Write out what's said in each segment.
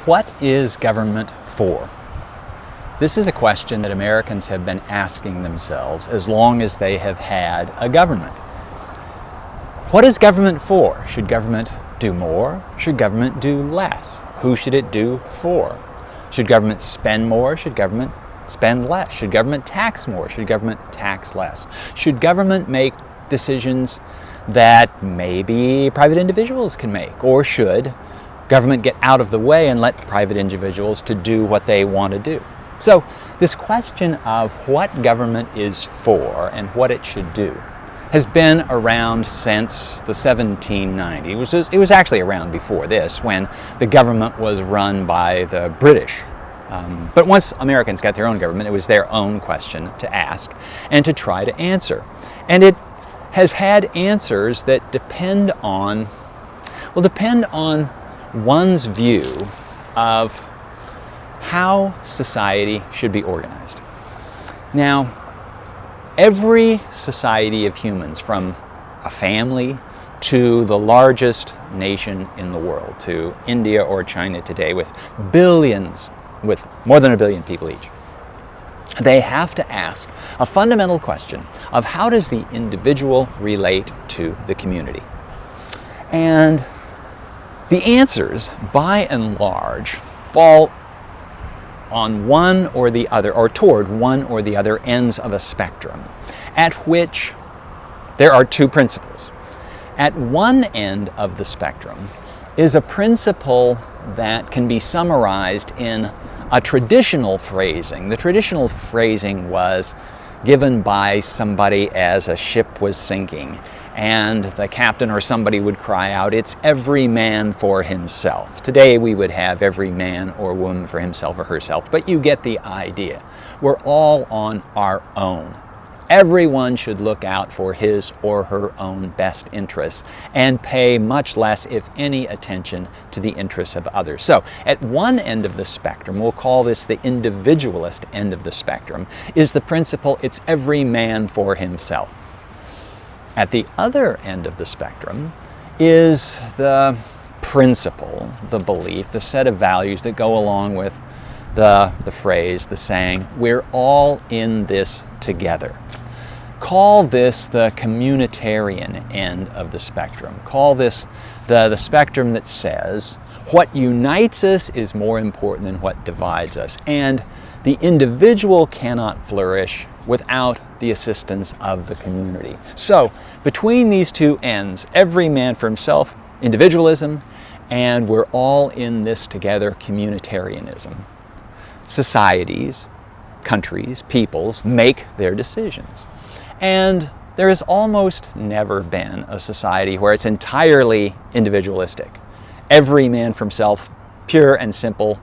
What is government for? This is a question that Americans have been asking themselves as long as they have had a government. What is government for? Should government do more? Should government do less? Who should it do for? Should government spend more? Should government spend less? Should government tax more? Should government tax less? Should government make decisions that maybe private individuals can make? Or should government get out of the way and let private individuals to do what they want to do? So this question of what government is for and what it should do has been around since the 1790s. It was actually around before this, when the government was run by the British. But once Americans got their own government, it was their own question to ask and to try to answer. And it has had answers that depend on one's view of how society should be organized. Now, every society of humans, from a family to the largest nation in the world, to India or China today, with more than 1 billion people each, they have to ask a fundamental question of how does the individual relate to the community? And the answers, by and large, fall on one or the other, or toward one or the other ends of a spectrum, at which there are two principles. At one end of the spectrum is a principle that can be summarized in a traditional phrasing. The traditional phrasing was given by somebody as a ship was sinking, and the captain or somebody would cry out, "It's every man for himself." Today we would have every man or woman for himself or herself, but you get the idea. We're all on our own. Everyone should look out for his or her own best interests and pay much less, if any, attention to the interests of others. So at one end of the spectrum, we'll call this the individualist end of the spectrum, is the principle, it's every man for himself. At the other end of the spectrum is the principle, the belief, the set of values that go along with the phrase, the saying, we're all in this together. Call this the communitarian end of the spectrum. Call this the spectrum that says what unites us is more important than what divides us. And the individual cannot flourish without the assistance of the community. So between these two ends, every man for himself, individualism, and we're all in this together, communitarianism. Societies, countries, peoples make their decisions. And there has almost never been a society where it's entirely individualistic. Every man for himself, pure and simple,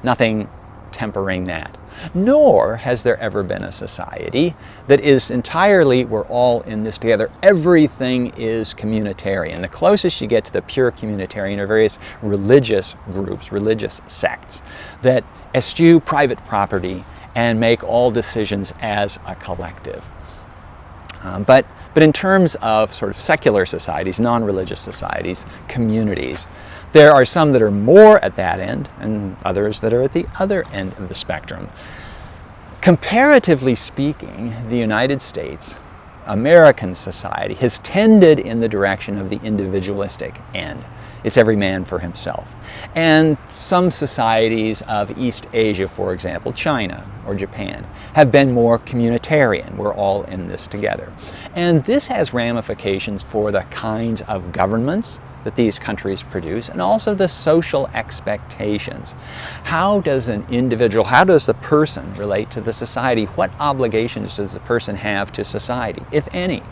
nothing tempering that. Nor has there ever been a society that is entirely, we're all in this together, everything is communitarian. The closest you get to the pure communitarian are various religious groups, religious sects, that eschew private property and make all decisions as a collective. But in terms of sort of secular societies, non-religious societies, communities, there are some that are more at that end and others that are at the other end of the spectrum. Comparatively speaking, the United States, American society, has tended in the direction of the individualistic end. It's every man for himself. And some societies of East Asia, for example, China or Japan, have been more communitarian. We're all in this together. And this has ramifications for the kinds of governments that these countries produce, and also the social expectations. How does an individual, how does the person relate to the society? What obligations does the person have to society, if any?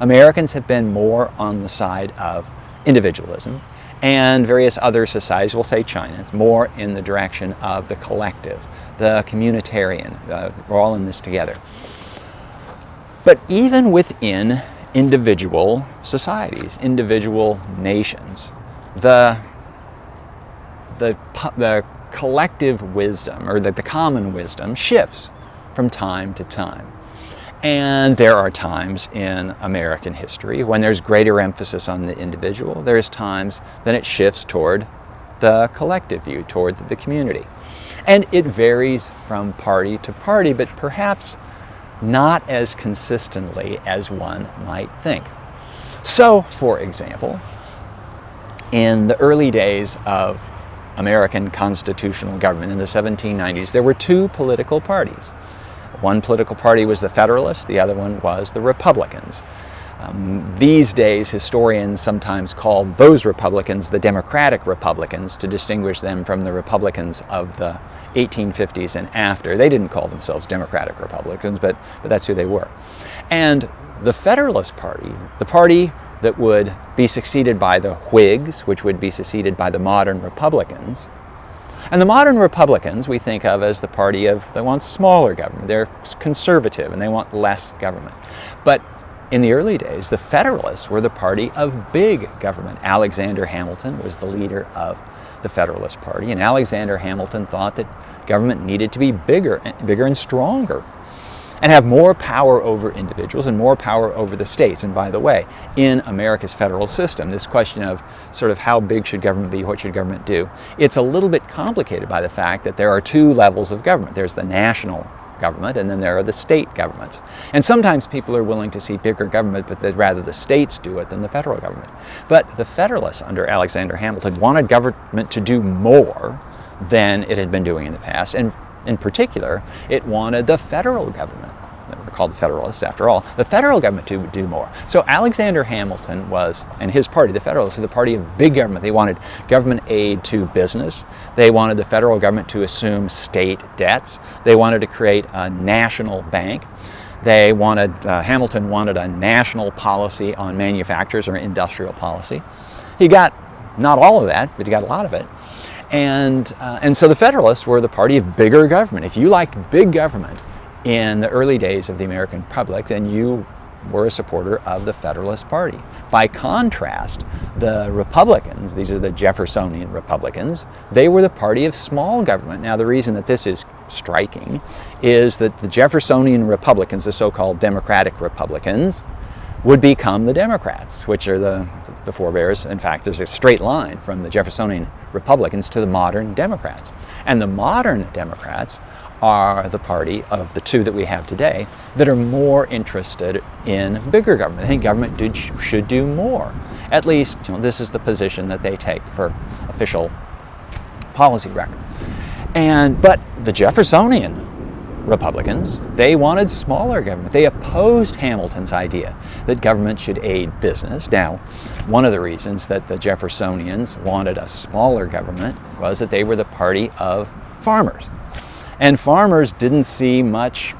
Americans have been more on the side of individualism, and various other societies, we'll say China, it's more in the direction of the collective, the communitarian. We're all in this together. But even within individual societies, individual nations, the collective wisdom, or the common wisdom, shifts from time to time. And there are times in American history when there's greater emphasis on the individual. There's times that it shifts toward the collective view, toward the community. And it varies from party to party, but perhaps not as consistently as one might think. So, for example, in the early days of American constitutional government in the 1790s, there were two political parties. One political party was the Federalists, the other one was the Republicans. These days, historians sometimes call those Republicans the Democratic Republicans to distinguish them from the Republicans of the 1850s and after. They didn't call themselves Democratic Republicans, but that's who they were. And the Federalist Party, the party that would be succeeded by the Whigs, which would be succeeded by the modern Republicans. And the modern Republicans we think of as the party that wants smaller government. They're conservative and they want less government. But in the early days, the Federalists were the party of big government. Alexander Hamilton was the leader of the Federalist Party, and Alexander Hamilton thought that government needed to be bigger and stronger, and have more power over individuals and more power over the states. And by the way, in America's federal system, this question of sort of how big should government be, what should government do, it's a little bit complicated by the fact that there are two levels of government. There's the national government, and then there are the state governments. And sometimes people are willing to see bigger government, but they'd rather the states do it than the federal government. But the Federalists under Alexander Hamilton wanted government to do more than it had been doing in the past, and in particular, it wanted the federal government, they were called the Federalists after all, the federal government to do more. So Alexander Hamilton and his party, the Federalists, were the party of big government. They wanted government aid to business. They wanted the federal government to assume state debts. They wanted to create a national bank. Hamilton wanted a national policy on manufacturers, or industrial policy. He got not all of that, but he got a lot of it. And so the Federalists were the party of bigger government. If you liked big government in the early days of the American Republic, then you were a supporter of the Federalist Party. By contrast, the Republicans, these are the Jeffersonian Republicans, they were the party of small government. Now, the reason that this is striking is that the Jeffersonian Republicans, the so-called Democratic Republicans, would become the Democrats, which are the forebears. In fact, there's a straight line from the Jeffersonian Republicans to the modern Democrats. And the modern Democrats are the party of the two that we have today that are more interested in bigger government. They think government should do more. At least, this is the position that they take for official policy record. But the Jeffersonian Republicans, they wanted smaller government. They opposed Hamilton's idea that government should aid business. Now, one of the reasons that the Jeffersonians wanted a smaller government was that they were the party of farmers. And farmers didn't see much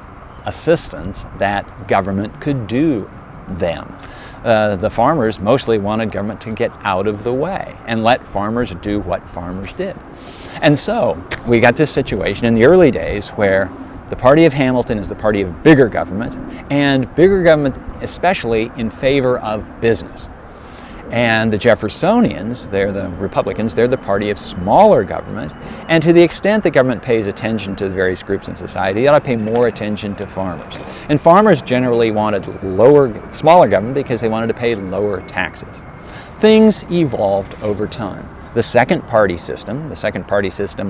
assistance that government could do them. The farmers mostly wanted government to get out of the way and let farmers do what farmers did. And so we got this situation in the early days where the party of Hamilton is the party of bigger government, and bigger government especially in favor of business. And the Jeffersonians, they're the Republicans, they're the party of smaller government, and to the extent that government pays attention to the various groups in society, they ought to pay more attention to farmers. And farmers generally wanted smaller government because they wanted to pay lower taxes. Things evolved over time. The second party system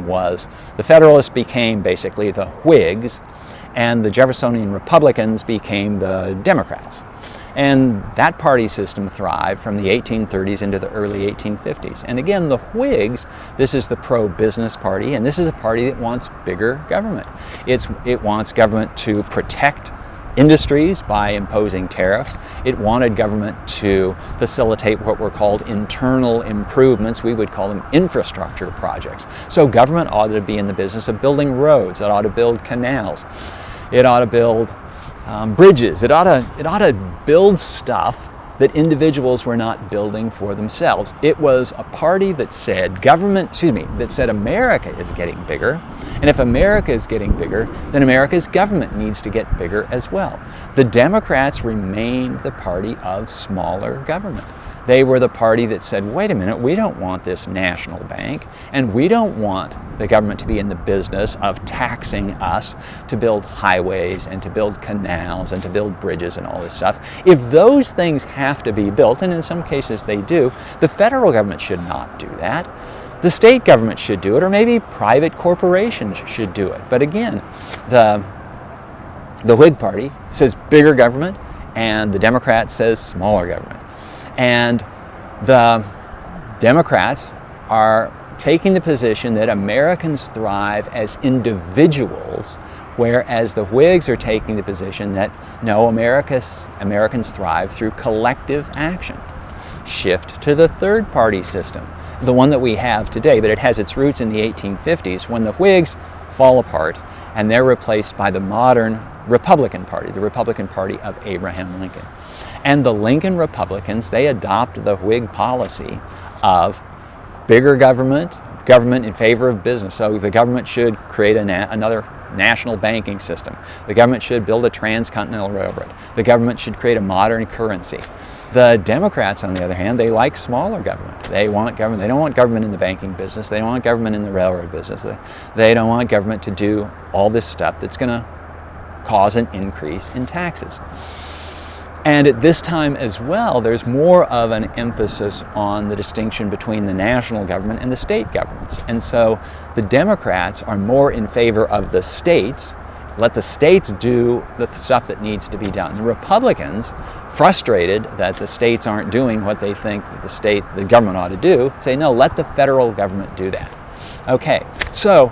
was the Federalists became basically the Whigs, and the Jeffersonian Republicans became the Democrats. And that party system thrived from the 1830s into the early 1850s. And again, the Whigs, this is the pro-business party, and this is a party that wants bigger government. It wants government to protect industries by imposing tariffs. It wanted government to facilitate what were called internal improvements. We would call them infrastructure projects. So government ought to be in the business of building roads. It ought to build canals. It ought to build bridges. It ought to build stuff that individuals were not building for themselves. It was a party that said America is getting bigger, and if America is getting bigger, then America's government needs to get bigger as well. The Democrats remained the party of smaller government. They were the party that said, wait a minute, we don't want this national bank, and we don't want the government to be in the business of taxing us to build highways and to build canals and to build bridges and all this stuff. If those things have to be built, and in some cases they do, the federal government should not do that. the state government should do it, or maybe private corporations should do it. But again, the Whig Party says bigger government, and the Democrat says smaller government. And the Democrats are taking the position that Americans thrive as individuals, whereas the Whigs are taking the position that no, Americans thrive through collective action. Shift to the third party system, the one that we have today, but it has its roots in the 1850s when the Whigs fall apart and they're replaced by the modern Republican Party, the Republican Party of Abraham Lincoln. And the Lincoln Republicans, they adopt the Whig policy of bigger government in favor of business. So the government should create another national banking system. The government should build a transcontinental railroad. The government should create a modern currency. The Democrats, on the other hand, they like smaller government. They want government. They don't want government in the banking business. They don't want government in the railroad business. They don't want government to do all this stuff that's going to cause an increase in taxes. And at this time as well, there's more of an emphasis on the distinction between the national government and the state governments. And so the Democrats are more in favor of the states. Let the states do the stuff that needs to be done. The Republicans, frustrated that the states aren't doing what they think that the government ought to do, say, no, let the federal government do that. Okay, so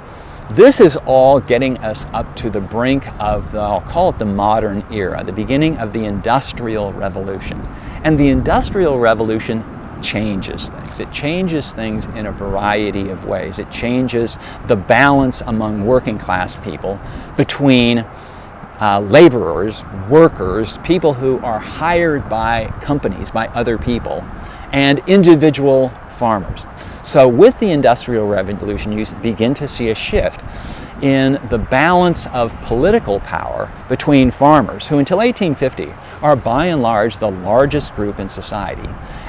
this is all getting us up to the brink of I'll call it the modern era, the beginning of the Industrial Revolution. And the Industrial Revolution changes things. It changes things in a variety of ways. It changes the balance among working class people between laborers, workers, people who are hired by companies, by other people, and individual farmers. So with the Industrial Revolution, you begin to see a shift in the balance of political power between farmers, who until 1850 are by and large the largest group in society,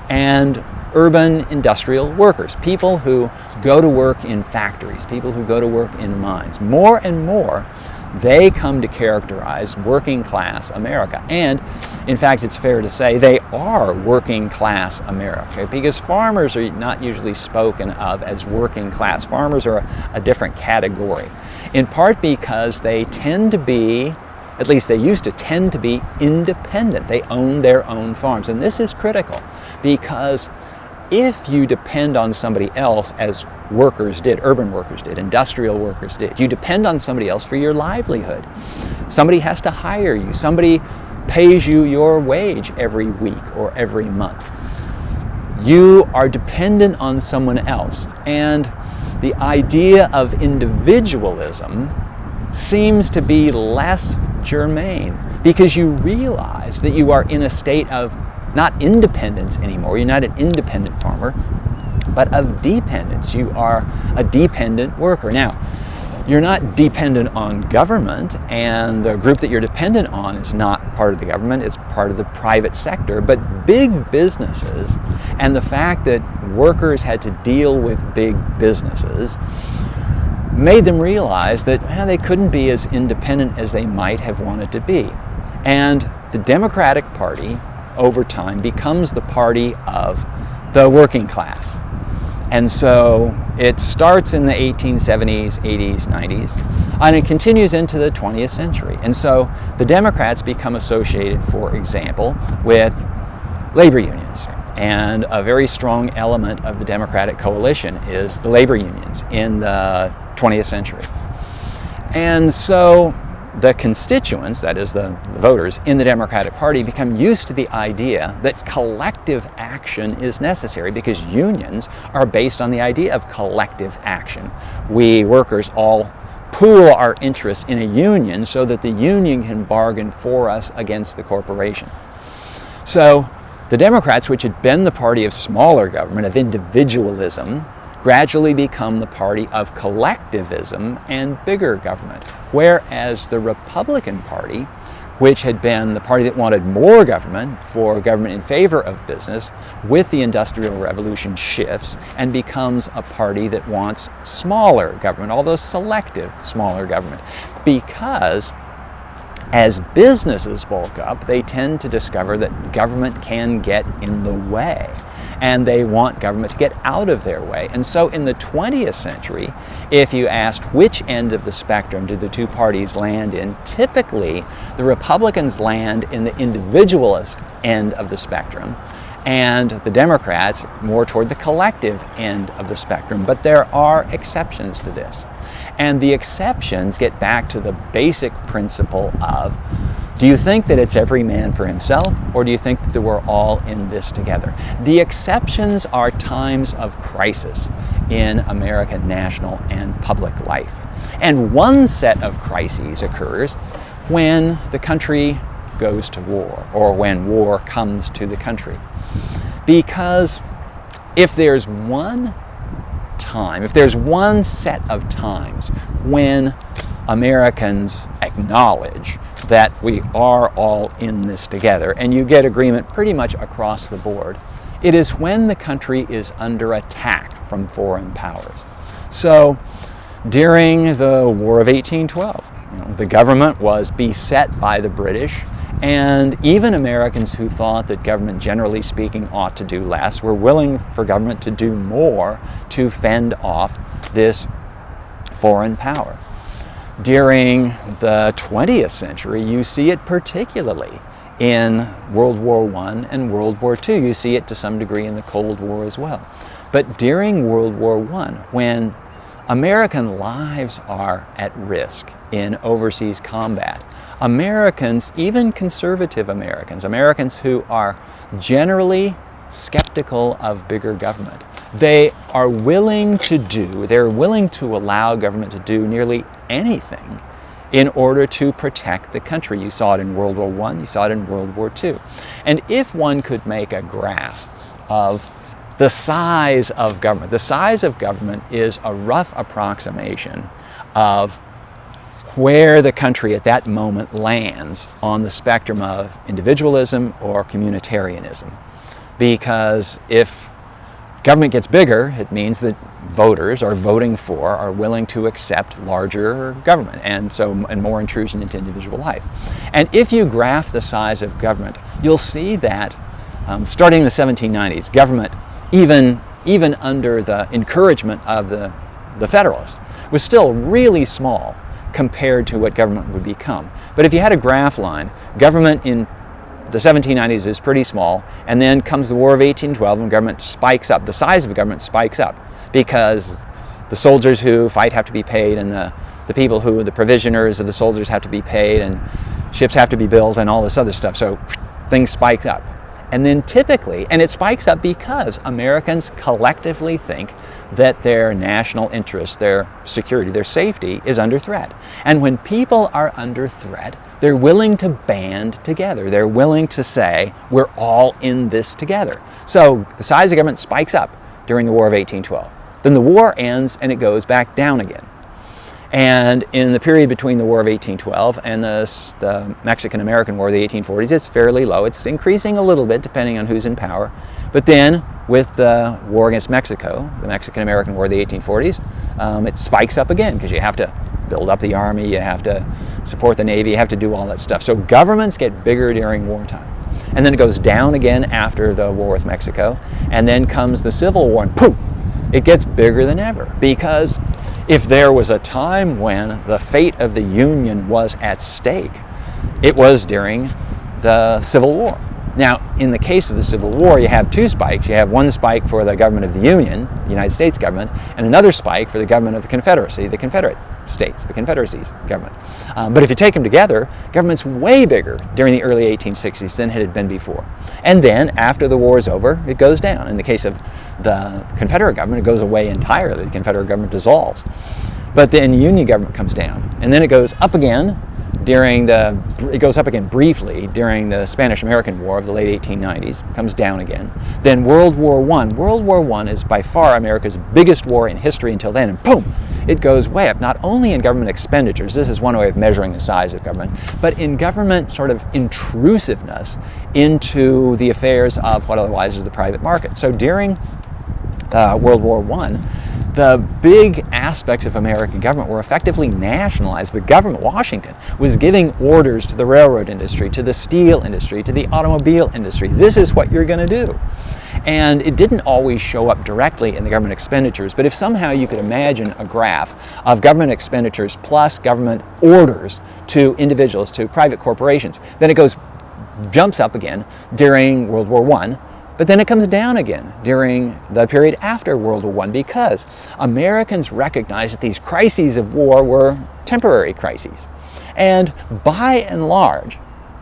and urban industrial workers, people who go to work in factories, people who go to work in mines. More and more, they come to characterize working class America. And in fact, it's fair to say they are working class America, because farmers are not usually spoken of as working class. Farmers are a different category, in part because they tend to be, at least they used to tend to be, independent. They own their own farms. And this is critical, because if you depend on somebody else, as workers did, urban workers did, industrial workers did, you depend on somebody else for your livelihood. Somebody has to hire you. Somebody pays you your wage every week or every month. You are dependent on someone else. And the idea of individualism seems to be less germane, because you realize that you are in a state of not independence anymore. You're not an independent farmer, but of dependence. You are a dependent worker. Now, you're not dependent on government, and the group that you're dependent on is not part of the government, it's part of the private sector. But big businesses, and the fact that workers had to deal with big businesses, made them realize that they couldn't be as independent as they might have wanted to be. And the Democratic Party, over time, becomes the party of the working class. And so it starts in the 1870s, 80s, 90s, and it continues into the 20th century. And so the Democrats become associated, for example, with labor unions. And a very strong element of the Democratic coalition is the labor unions in the 20th century. And so the constituents, that is the voters in the Democratic Party, become used to the idea that collective action is necessary, because unions are based on the idea of collective action. We workers all pool our interests in a union so that the union can bargain for us against the corporation. So the Democrats, which had been the party of smaller government, of individualism, gradually become the party of collectivism and bigger government. Whereas the Republican Party, which had been the party that wanted more government, for government in favor of business, with the Industrial Revolution shifts and becomes a party that wants smaller government, although selective smaller government. Because as businesses bulk up, they tend to discover that government can get in the way. and they want government to get out of their way. And so in the 20th century, if you asked which end of the spectrum did the two parties land in, typically the Republicans land in the individualist end of the spectrum, and the Democrats more toward the collective end of the spectrum. But there are exceptions to this. And the exceptions get back to the basic principle of, do you think that it's every man for himself, or do you think that we're all in this together? The exceptions are times of crisis in American national and public life. And one set of crises occurs when the country goes to war, or when war comes to the country. Because if there's one set of times when Americans acknowledge that we are all in this together, and you get agreement pretty much across the board, it is when the country is under attack from foreign powers. So during the War of 1812, the government was beset by the British, and even Americans who thought that government, generally speaking, ought to do less, were willing for government to do more to fend off this foreign power. During the 20th century, you see it particularly in World War I and World War II. You see it to some degree in the Cold War as well. But during World War I, when American lives are at risk in overseas combat, Americans, even conservative Americans, Americans who are generally skeptical of bigger government, they're willing to allow government to do nearly anything in order to protect the country. You saw it in World War I, you saw it in World War II. And if one could make a graph of the size of government is a rough approximation of where the country at that moment lands on the spectrum of individualism or communitarianism. Because if government gets bigger, it means that voters are willing to accept larger government and more intrusion into individual life. And if you graph the size of government, you'll see that starting in the 1790s, government, even under the encouragement of the Federalists, was still really small compared to what government would become. But if you had a graph line, government in the 1790s is pretty small, and then comes the War of 1812 and government spikes up. The size of government spikes up because the soldiers who fight have to be paid, and the provisioners of the soldiers have to be paid, and ships have to be built, and all this other stuff. So things spike up. And then typically, and it spikes up because Americans collectively think that their national interest, their security, their safety is under threat. And when people are under threat, they're willing to band together. They're willing to say, we're all in this together. So the size of government spikes up during the War of 1812. Then the war ends and it goes back down again. And in the period between the War of 1812 and the Mexican-American War of the 1840s, it's fairly low. It's increasing a little bit depending on who's in power. But then with the war against Mexico, the Mexican-American War of the 1840s, it spikes up again because you have to build up the army, you have to support the Navy, you have to do all that stuff. So governments get bigger during wartime. And then it goes down again after the war with Mexico. And then comes the Civil War and poof, it gets bigger than ever. Because if there was a time when the fate of the Union was at stake, it was during the Civil War. Now, in the case of the Civil War, you have two spikes. You have one spike for the government of the Union, the United States government, and another spike for the government of the Confederacy, the Confederate States, the Confederacy's government. But if you take them together, government's way bigger during the early 1860s than it had been before. And then, after the war is over, it goes down. In the case of the Confederate government, it goes away entirely. The Confederate government dissolves. But then the Union government comes down. And then it goes up again briefly during the Spanish-American War of the late 1890s, comes down again. Then World War I. World War I is by far America's biggest war in history until then, and boom, it goes way up, not only in government expenditures, this is one way of measuring the size of government, but in government sort of intrusiveness into the affairs of what otherwise is the private market. So during World War I, the big aspects of American government were effectively nationalized. The government, Washington, was giving orders to the railroad industry, to the steel industry, to the automobile industry. This is what you're going to do. And it didn't always show up directly in the government expenditures, but if somehow you could imagine a graph of government expenditures plus government orders to individuals, to private corporations, then it jumps up again during World War I, but then it comes down again during the period after World War I, because Americans recognized that these crises of war were temporary crises. And by and large,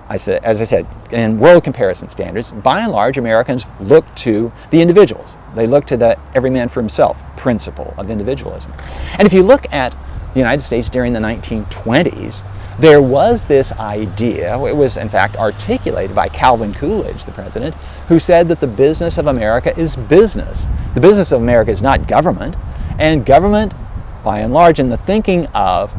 as I said, in world comparison standards, by and large, Americans look to the individuals. They look to the every man for himself principle of individualism. And if you look at the United States during the 1920s, there was this idea, it was in fact articulated by Calvin Coolidge, the president, who said that the business of America is business. The business of America is not government, and government, by and large, in the thinking of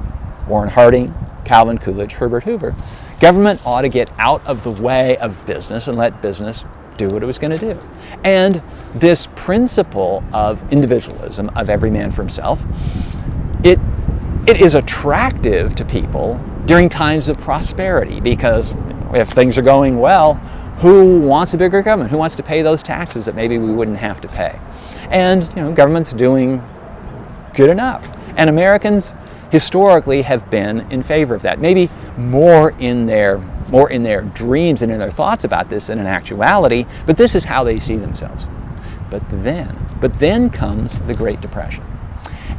Warren Harding, Calvin Coolidge, Herbert Hoover, government ought to get out of the way of business and let business do what it was going to do. And this principle of individualism, of every man for himself, it is attractive to people during times of prosperity, because if things are going well, who wants a bigger government? Who wants to pay those taxes that maybe we wouldn't have to pay? And government's doing good enough. And Americans historically have been in favor of that. Maybe more in their dreams and in their thoughts about this than in actuality, but this is how they see themselves. But then comes the Great Depression.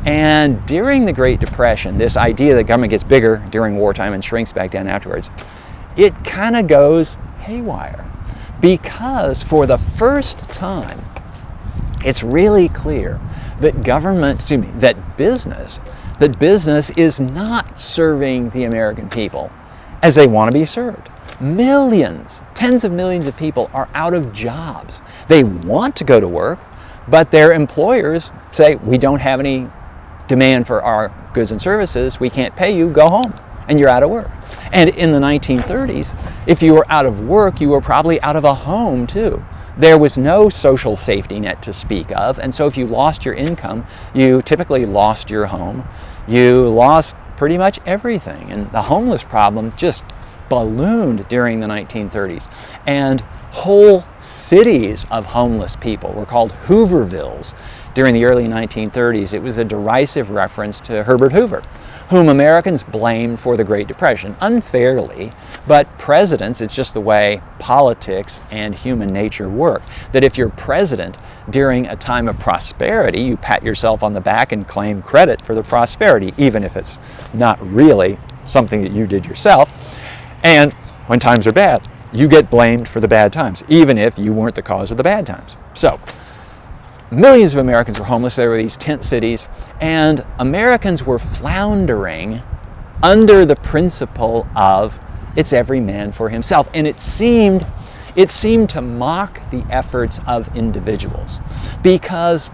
And during the Great Depression, this idea that government gets bigger during wartime and shrinks back down afterwards, it kind of goes haywire. Because for the first time, it's really clear that that business is not serving the American people as they want to be served. Millions, tens of millions of people are out of jobs. They want to go to work, but their employers say, we don't have any demand for our goods and services, we can't pay you, go home, and you're out of work. And in the 1930s, if you were out of work, you were probably out of a home too. There was no social safety net to speak of, and so if you lost your income, you typically lost your home. You lost pretty much everything, and the homeless problem just ballooned during the 1930s. And whole cities of homeless people were called Hoovervilles during the early 1930s. It was a derisive reference to Herbert Hoover, whom Americans blamed for the Great Depression, unfairly, but presidents, it's just the way politics and human nature work, that if you're president during a time of prosperity, you pat yourself on the back and claim credit for the prosperity, even if it's not really something that you did yourself. And when times are bad, you get blamed for the bad times, even if you weren't the cause of the bad times. So, millions of Americans were homeless. There were these tent cities, and Americans were floundering under the principle of it's every man for himself. And it seemed to mock the efforts of individuals, because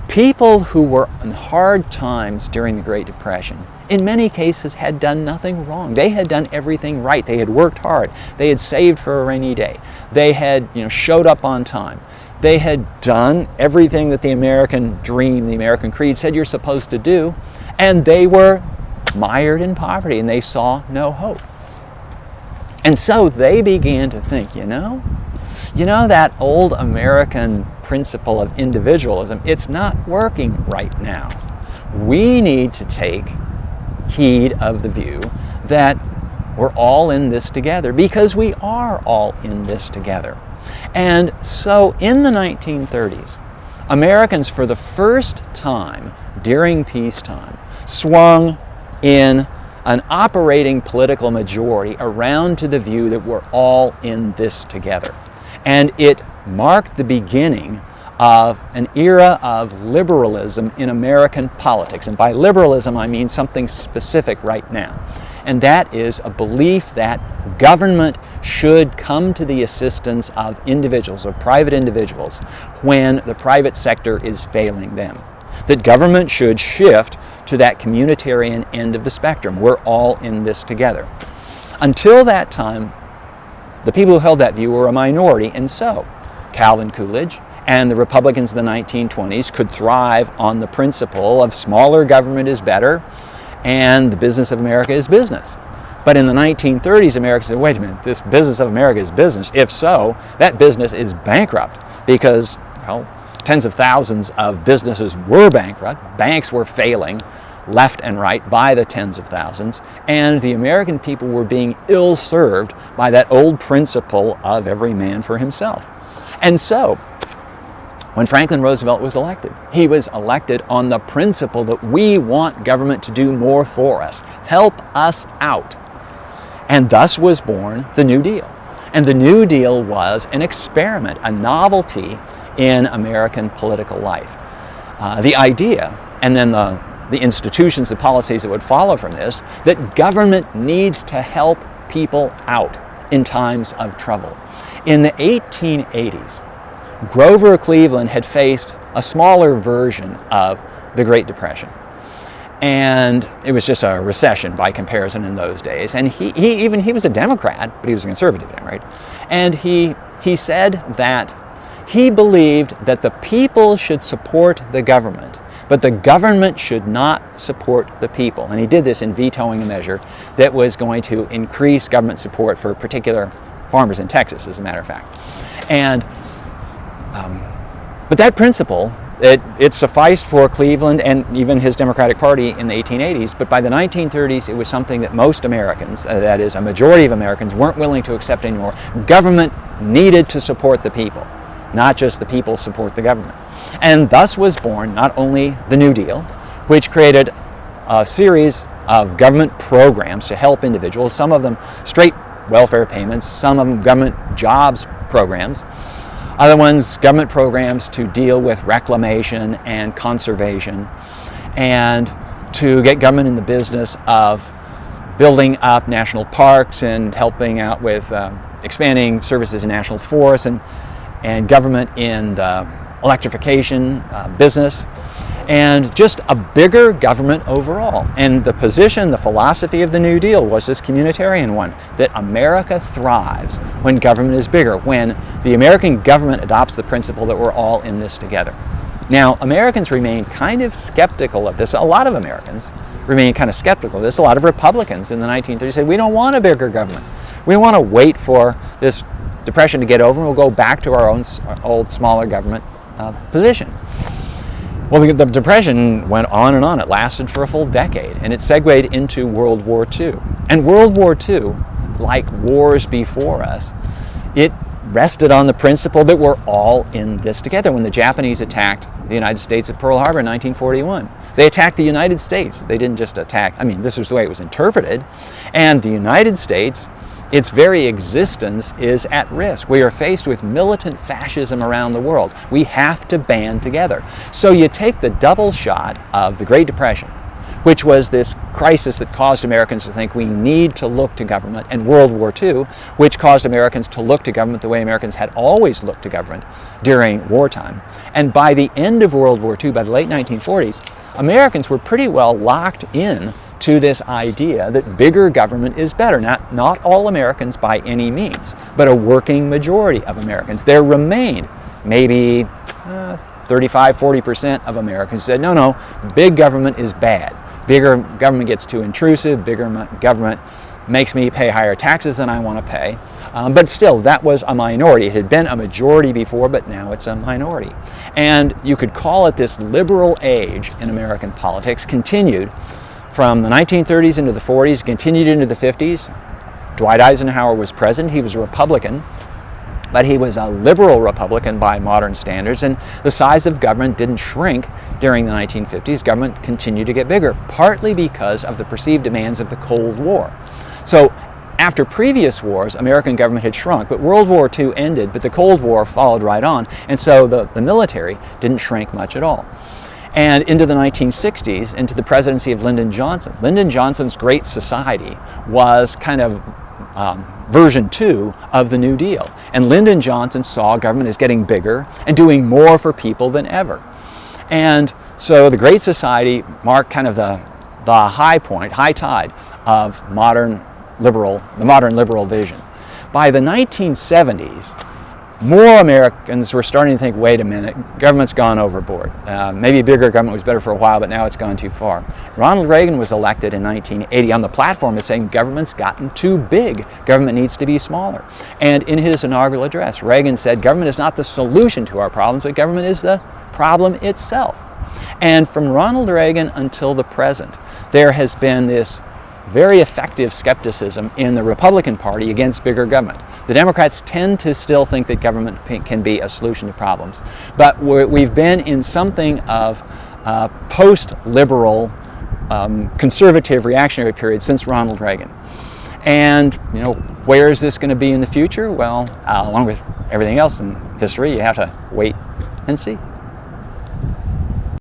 people who were in hard times during the Great Depression, in many cases, had done nothing wrong. They had done everything right. They had worked hard. They had saved for a rainy day. They had showed up on time. They had done everything that the American dream, the American creed said you're supposed to do, and they were mired in poverty and they saw no hope. And so they began to think, that old American principle of individualism, it's not working right now. We need to take heed of the view that we're all in this together, because we are all in this together. And so in the 1930s, Americans, for the first time during peacetime, swung in an operating political majority around to the view that we're all in this together. And it marked the beginning of an era of liberalism in American politics. And by liberalism, I mean something specific right now. And that is a belief that government should come to the assistance of individuals or private individuals when the private sector is failing them. That government should shift to that communitarian end of the spectrum. We're all in this together. Until that time, the people who held that view were a minority, and so Calvin Coolidge and the Republicans of the 1920s could thrive on the principle of smaller government is better and the business of America is business. But in the 1930s, America said, wait a minute, this business of America is business. If so, that business is bankrupt because, well, tens of thousands of businesses were bankrupt. Banks were failing left and right by the tens of thousands, and the American people were being ill-served by that old principle of every man for himself. And so, when Franklin Roosevelt was elected, he was elected on the principle that we want government to do more for us, help us out. And thus was born the New Deal. And the New Deal was an experiment, a novelty in American political life. The idea, and then the institutions, the policies that would follow from this, that government needs to help people out in times of trouble. In the 1880s, Grover Cleveland had faced a smaller version of the Great Depression. And it was just a recession by comparison in those days. And he was a Democrat, but he was a conservative then, right? And he said that he believed that the people should support the government, but the government should not support the people. And he did this in vetoing a measure that was going to increase government support for particular farmers in Texas, as a matter of fact. And but that principle, it sufficed for Cleveland and even his Democratic Party in the 1880s, but by the 1930s it was something that most Americans, that is a majority of Americans, weren't willing to accept anymore. Government needed to support the people, not just the people support the government. And thus was born not only the New Deal, which created a series of government programs to help individuals, some of them straight welfare payments, some of them government jobs programs, other ones government programs to deal with reclamation and conservation, and to get government in the business of building up national parks and helping out with expanding services in national forests, and government in the electrification business, and just a bigger government overall. And the position, the philosophy of the New Deal was this communitarian one, that America thrives when government is bigger, when the American government adopts the principle that we're all in this together. Now, Americans remain kind of skeptical of this. A lot of Americans remain kind of skeptical of this. A lot of Republicans in the 1930s said, we don't want a bigger government. We want to wait for this depression to get over and we'll go back to our own old, smaller government position. Well, the Depression went on and on. It lasted for a full decade, and it segued into World War II. And World War II, like wars before us, it rested on the principle that we're all in this together. When the Japanese attacked the United States at Pearl Harbor in 1941, they attacked the United States. They didn't just attack, this was the way it was interpreted. And the United States, its very existence is at risk. We are faced with militant fascism around the world. We have to band together. So you take the double shot of the Great Depression, which was this crisis that caused Americans to think we need to look to government, and World War II, which caused Americans to look to government the way Americans had always looked to government during wartime. And by the end of World War II, by the late 1940s, Americans were pretty well locked in to this idea that bigger government is better. Not all Americans by any means, but a working majority of Americans. There remained maybe 35-40% of Americans said, no, big government is bad. Bigger government gets too intrusive, bigger government makes me pay higher taxes than I want to pay. But still, that was a minority. It had been a majority before, but now it's a minority. And you could call it this liberal age in American politics, continued from the 1930s into the 40s, continued into the 50s. Dwight Eisenhower was president. He was a Republican, but he was a liberal Republican by modern standards, and the size of government didn't shrink during the 1950s. Government continued to get bigger, partly because of the perceived demands of the Cold War. So after previous wars, American government had shrunk, but World War II ended, but the Cold War followed right on, and so the military didn't shrink much at all. And into the 1960s, into the presidency of Lyndon Johnson. Lyndon Johnson's Great Society was kind of version 2 of the New Deal. And Lyndon Johnson saw government as getting bigger and doing more for people than ever. And so the Great Society marked kind of the high point, high tide of the modern liberal vision. By the 1970s, more Americans were starting to think, wait a minute, government's gone overboard. Maybe bigger government was better for a while, but now it's gone too far. Ronald Reagan was elected in 1980 on the platform of saying government's gotten too big. Government needs to be smaller. And in his inaugural address, Reagan said government is not the solution to our problems, but government is the problem itself. And from Ronald Reagan until the present, there has been this very effective skepticism in the Republican Party against bigger government. The Democrats tend to still think that government can be a solution to problems, but we've been in something of a post-liberal, conservative reactionary period since Ronald Reagan. And where is this going to be in the future? Well, along with everything else in history, you have to wait and see.